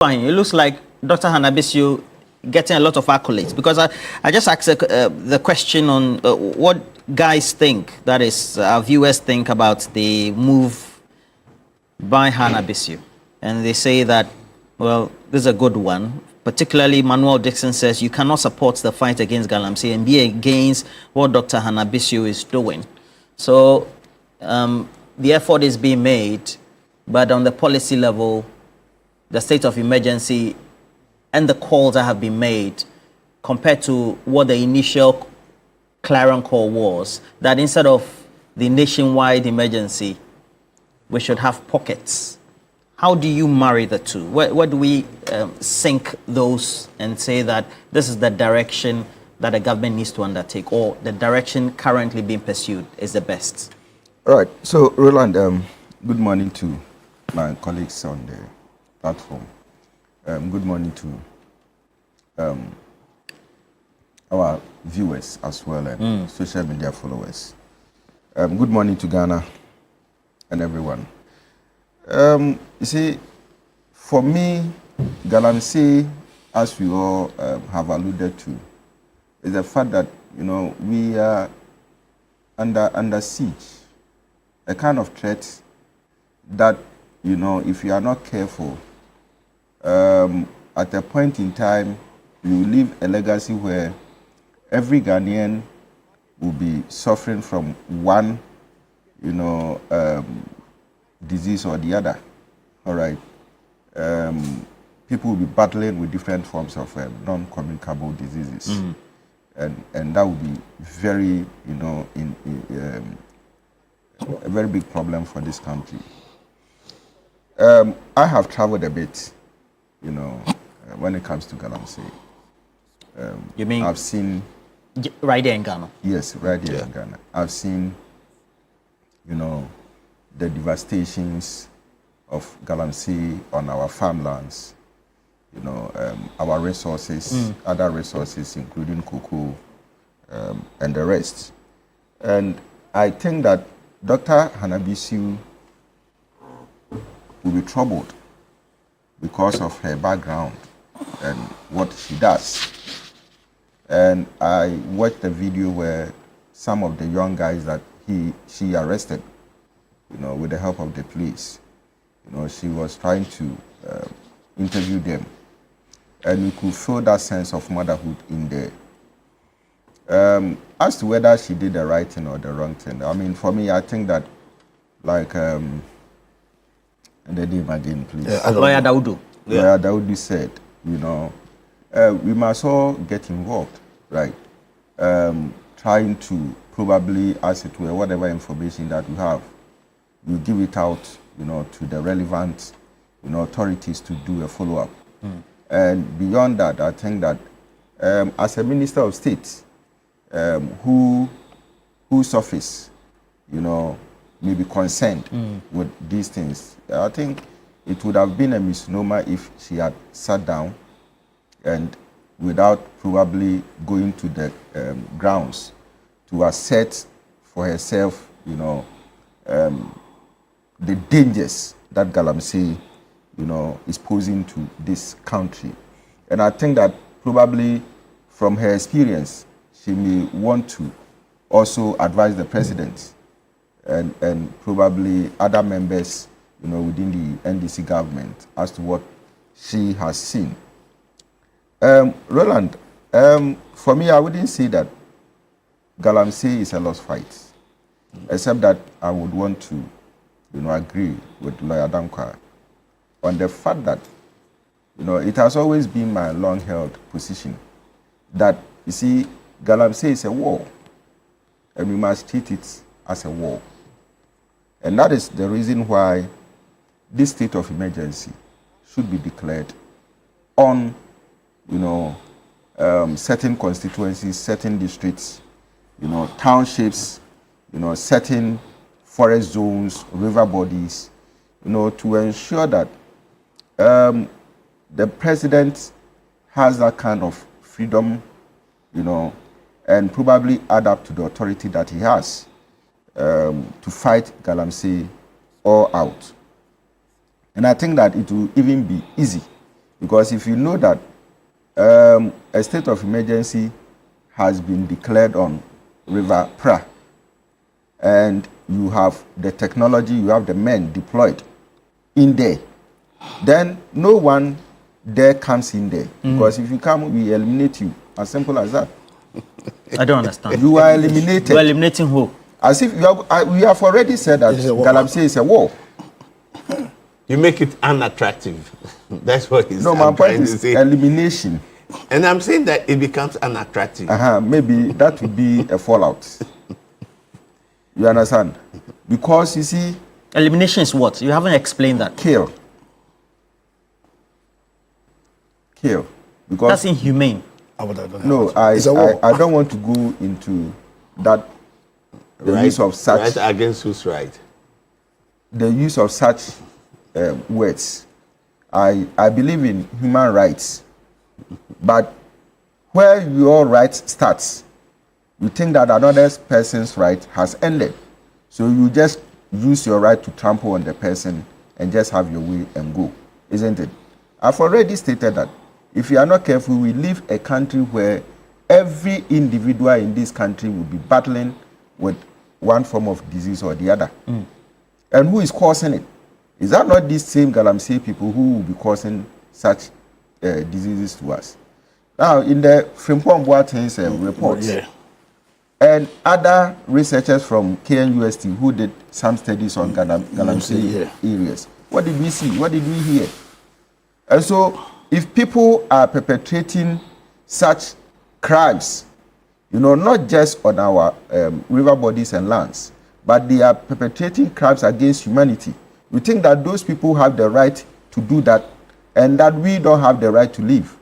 Fine. It looks like Dr. Hannabisiu getting a lot of accolades because I just asked the question on what guys think, that is, our viewers think about the move by Hannabisiu. And they say that, well, this is a good one. Particularly, Manuel Dixon says you cannot support the fight against Galamsey and be against what Dr. Hannabisiu is doing. So the effort is being made, but on the policy level, the state of emergency and the calls that have been made compared to what the initial clarion call was, that instead of the nationwide emergency, we should have pockets. How do you marry the two? Where do we sync those and say that this is the direction that the government needs to undertake, or the direction currently being pursued is the best? All right. So, Roland, good morning to my colleagues on the platform. Good morning to our viewers as well and social media followers. Good morning to Ghana and everyone. You see, for me, Galamsey, as we all have alluded to, is the fact that, you know, we are under siege, a kind of threat that, you know, if you are not careful, at a point in time, you leave a legacy where every Ghanaian will be suffering from one, you know, disease or the other. All right. People will be battling with different forms of non-communicable diseases, and that would be very, you know, a very big problem for this country. I have traveled a bit, you know, when it comes to Galamsey. You mean I've seen right there in Ghana? Yes, right here in Ghana. I've seen, you know, the devastations of Galamsey on our farmlands, you know, our resources, other resources, including cocoa and the rest. And I think that Dr. Hannabisiu will be troubled because of her background and what she does. And I watched a video where some of the young guys that she arrested, you know, with the help of the police, you know, she was trying to interview them. And you could feel that sense of motherhood in there. As to whether she did the right thing or the wrong thing, I mean, for me, I think that, like, and the name again, please. Lawyer Daudu. Lawyer Daudu said, you know, we must all get involved, right? Trying to probably, as it were, whatever information that we have, we give it out, you know, to the relevant, you know, authorities to do a follow-up. And beyond that, I think that as a Minister of State, whose office, you know, may be concerned with these things, I think it would have been a misnomer if she had sat down and without probably going to the grounds to assert for herself, you know, the dangers that Galamsey, you know, is posing to this country. And I think that probably from her experience, she may want to also advise the president and probably other members, you know, within the NDC government as to what she has seen. Roland, for me, I wouldn't say that Galamsey is a lost fight, except that I would want to, you know, agree with Lawyer Dankwa on the fact that, you know, it has always been my long-held position that, you see, Galamsey is a war, and we must treat it as a war. And that is the reason why this state of emergency should be declared on, you know, certain constituencies, certain districts, you know, townships, you know, certain forest zones, river bodies, you know, to ensure that the president has that kind of freedom, you know, and probably add up to the authority that he has to fight Galamsey all out. And I think that it will even be easy Because if you know that a state of emergency has been declared on River Pra, and you have the technology, you have the men deployed in there, then no one there comes in there. Because if you come, we eliminate you. As simple as that. I don't understand. You are eliminated. You are eliminating who? As if we have already said that Galamsey is a war. You make it unattractive. That's what he's No, my point is elimination. And I'm saying that it becomes unattractive. Maybe that would be a fallout. You understand? Because you see... Elimination is what? You haven't explained that. Kill. Kill. Because that's inhumane. No, I don't want to go into that. The right, use of such... Right against whose right? The use of such words. I believe in human rights. But where your right starts, you think that another person's right has ended. So you just use your right to trample on the person and just have your way and go, isn't it? I've already stated that if you are not careful, we live a country where every individual in this country will be battling with one form of disease or the other. And who is causing it? Is that not these same Galamsey people who will be causing such diseases to us? Now, in the Frimpong-Boate's report, and other researchers from KNUST who did some studies on Galamsey areas, what did we see? What did we hear? And so, if people are perpetrating such crimes, you know, not just on our river bodies and lands, but they are perpetrating crimes against humanity, we think that those people have the right to do that and that we don't have the right to live.